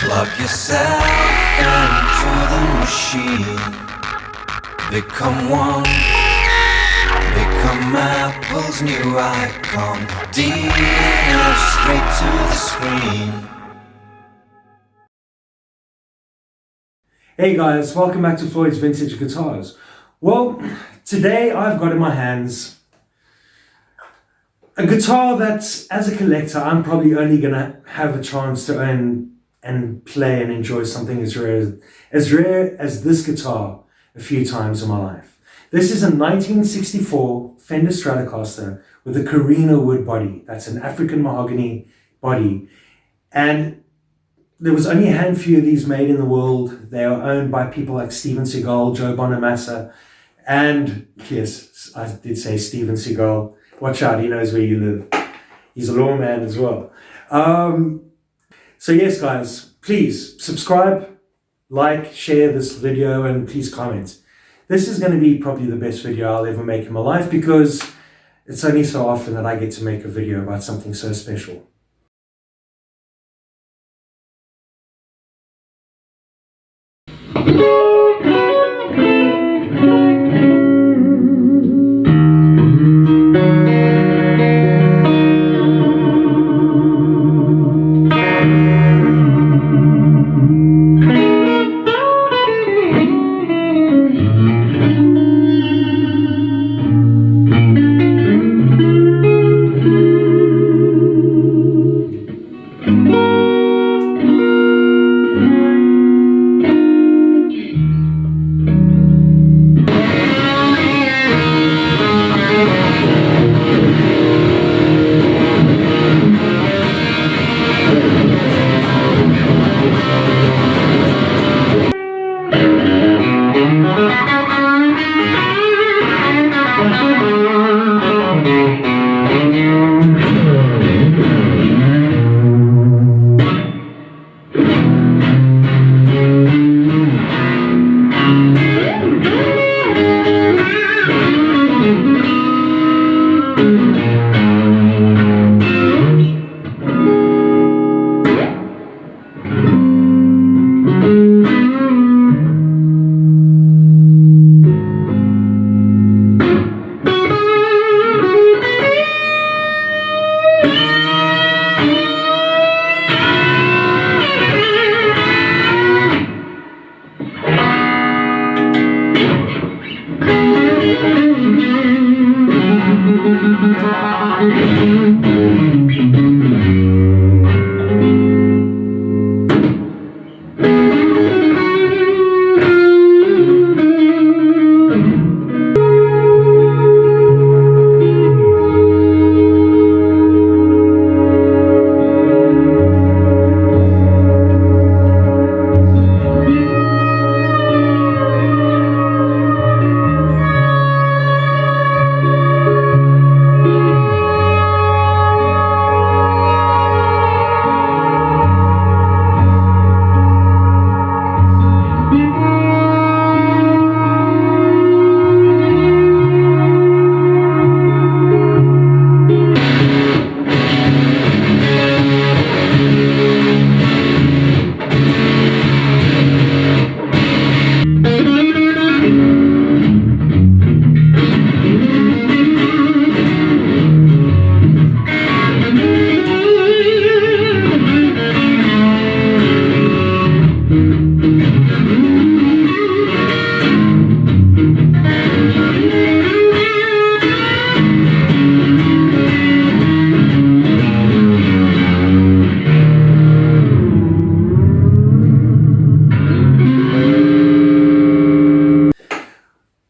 Plug yourself into the machine. Become one. Become Apple's new icon. DNA straight to the screen. Hey guys, welcome back to Floyd's Vintage Guitars. Well, today I've got in my hands a guitar that, as a collector, I'm probably only going to have a chance to own and play and enjoy something as rare as this guitar a few times in my life. This is a 1964 Fender Stratocaster with a Korina wood body. That's an African mahogany body. And there was only a handful of these made in the world. They are owned by people like Steven Seagal, Joe Bonamassa, and yes, I did say Steven Seagal. Watch out, he knows where you live. He's a lawman as well. So yes, guys, please subscribe, like, share this video, and please comment. This is going to be probably the best video I'll ever make in my life because it's only so often that I get to make a video about something so special.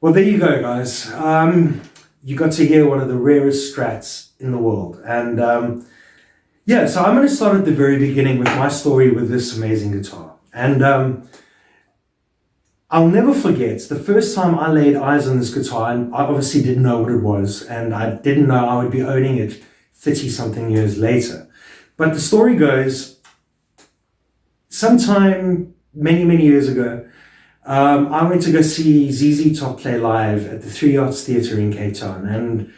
Well, there you go, guys. You got to hear one of the rarest Strats in the world. And yeah, so I'm going to start at the very beginning with my story with this amazing guitar. And I'll never forget the first time I laid eyes on this guitar, and I obviously didn't know what it was, and I didn't know I would be owning it 30-something years later. But the story goes, sometime many years ago, I went to go see ZZ Top play live at the Three Arts Theatre in Cape Town. And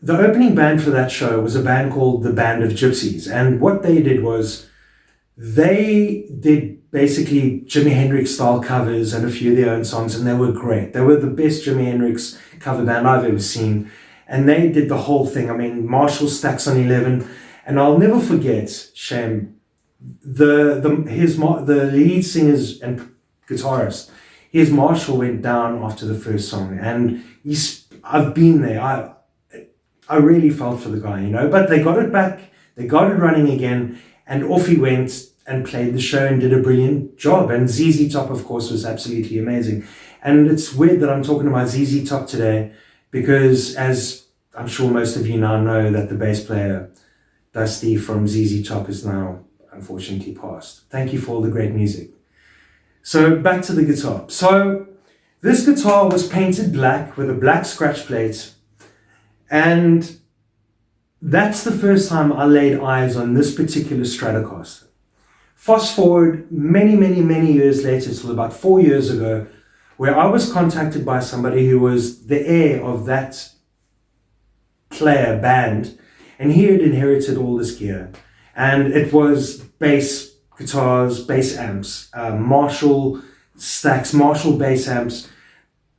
the opening band for that show was a band called the Band of Gypsies. And what they did was They did basically Jimi Hendrix style covers and a few of their own songs, and they were great. They were the best Jimi Hendrix cover band I've ever seen. And they did the whole thing. I mean, Marshall Stacks on 11. And I'll never forget, Shem, the lead singers and guitarist, his Marshall went down after the first song. And I've been there. I really felt for the guy, you know. But they got it back. They got it running again. And off he went and played the show and did a brilliant job. And ZZ Top, of course, was absolutely amazing. And it's weird that I'm talking about ZZ Top today, because as I'm sure most of you now know, that the bass player, Dusty from ZZ Top, is now unfortunately passed. Thank you for all the great music. So back to the guitar. So this guitar was painted black with a black scratch plate. And that's the first time I laid eyes on this particular Stratocaster. Fast forward many, many, many years later, till about 4 years ago, where I was contacted by somebody who was the heir of that player band, and he had inherited all this gear. And it was bass guitars, bass amps, Marshall stacks, Marshall bass amps,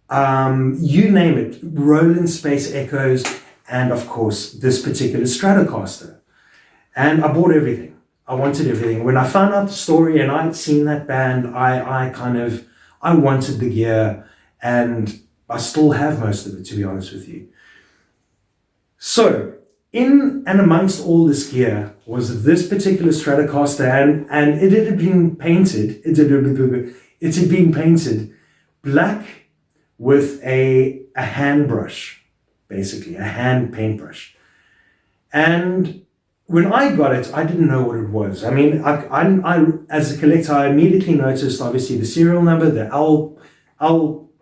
you name it, Roland Space Echoes, and of course this particular Stratocaster. And I bought everything. I wanted everything. When I found out the story and I'd seen that band, I wanted the gear, and I still have most of it, to be honest with you. So in and amongst all this gear was this particular Stratocaster, and it had been painted. It had been painted black with a hand brush, basically a hand paintbrush. And when I got it, I didn't know what it was. I mean, I as a collector, I immediately noticed, obviously, the serial number, the L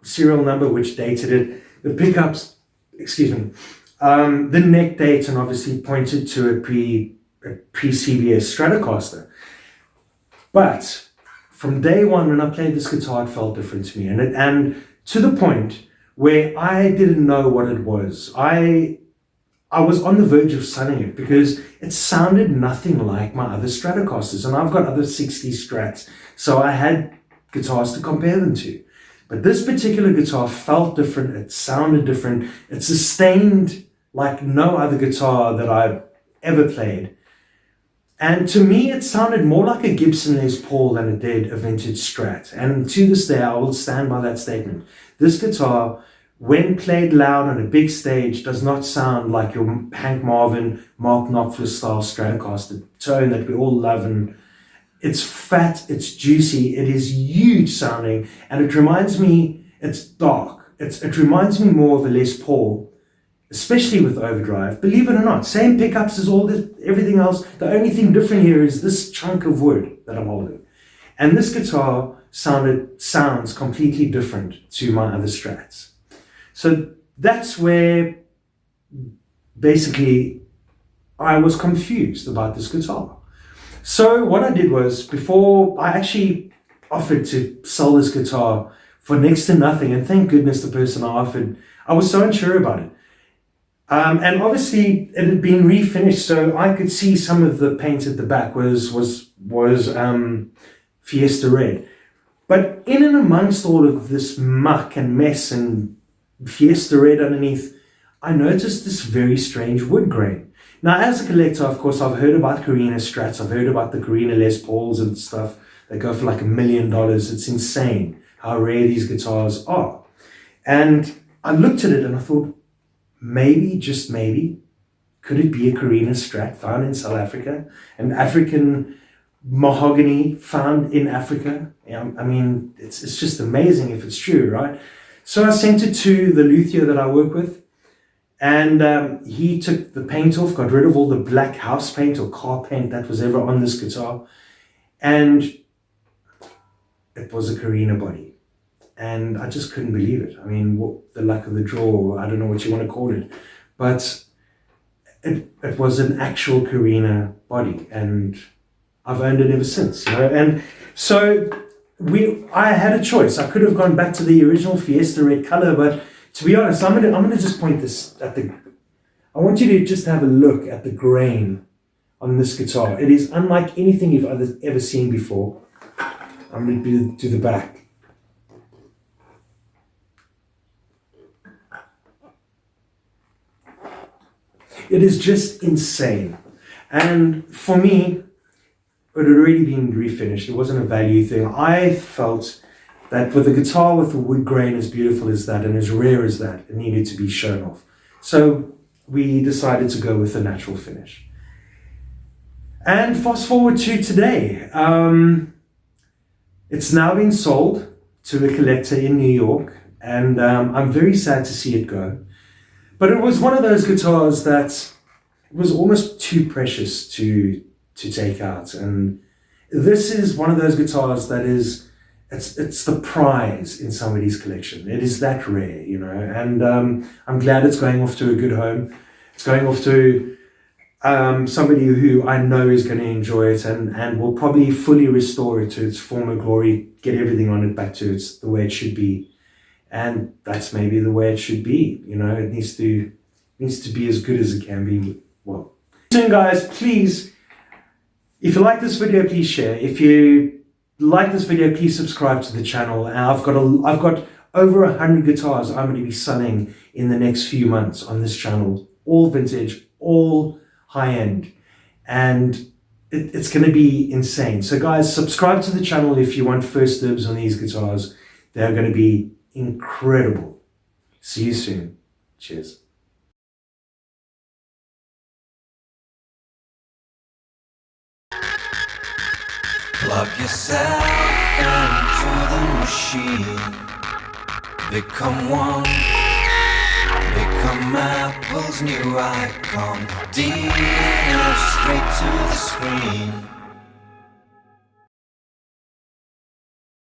serial number, which dated it, the pickups, the neck date, and obviously pointed to a pre-CBS Stratocaster. But from day one, when I played this guitar, it felt different to me, and to the point where I didn't know what it was. I was on the verge of selling it because it sounded nothing like my other Stratocasters, and I've got other 60 Strats, so I had guitars to compare them to. But this particular guitar felt different, it sounded different, it sustained like no other guitar that I've ever played. And to me, it sounded more like a Gibson Les Paul than it did a vintage Strat. And to this day, I will stand by that statement. This guitar, when played loud on a big stage, does not sound like your Hank Marvin, Mark Knopfler style Stratocaster tone that we all love. And it's fat, it's juicy, it is huge sounding, and it reminds me, it's dark. It reminds me more of a Les Paul, especially with overdrive. Believe it or not, same pickups as all this, everything else. The only thing different here is this chunk of wood that I'm holding. And this guitar sounds completely different to my other Strats. So that's where basically I was confused about this guitar. So what I did was, before I actually offered to sell this guitar for next to nothing, and thank goodness the person I offered, I was so unsure about it. And obviously it had been refinished, so I could see some of the paint at the back was Fiesta Red. But in and amongst all of this muck and mess and Fiesta Red underneath, I noticed this very strange wood grain. Now, as a collector, of course, I've heard about Korina Strats, I've heard about the Korina Les Pauls and stuff that go for like $1 million. It's insane how rare these guitars are. And I looked at it and I thought, maybe, just maybe, could it be a Korina Strat found in South Africa? An African mahogany found in Africa? I mean, it's just amazing if it's true, right? So I sent it to the luthier that I work with, and he took the paint off, got rid of all the black house paint or car paint that was ever on this guitar, and it was a Korina body. And I just couldn't believe it. I mean, the luck of the draw, I don't know what you want to call it, but it was an actual Korina body, and I've owned it ever since, you know. And so I had a choice. I could have gone back to the original Fiesta Red color, but to be honest, I'm gonna just point this at I want you to just have a look at the grain on this guitar. It is unlike anything you've ever seen before. I'm going to do the back. It is just insane. And for me, it had already been refinished. It wasn't a value thing. I felt that with a guitar with a wood grain as beautiful as that and as rare as that, it needed to be shown off. So we decided to go with a natural finish. And fast forward to today. It's now been sold to a collector in New York, and I'm very sad to see it go. But it was one of those guitars that was almost too precious to take out. And this is one of those guitars that is, it's the prize in somebody's collection. It is that rare, you know, and I'm glad it's going off to a good home. It's going off to somebody who I know is going to enjoy it and will probably fully restore it to its former glory, get everything on it back to the way it should be. And that's maybe the way it should be, you know. It needs to be as good as it can be. Well, soon, guys, please, if you like this video, please share. If you like this video, please subscribe to the channel. And I've got over 100 guitars I'm going to be selling in the next few months on this channel, all vintage, all high-end, and it's going to be insane. So guys, subscribe to the channel if you want first dibs on these guitars. They're going to be incredible. See you soon. Cheers. Plug yourself into the machine. Become one. Become Apple's new icon. DNA straight to the screen.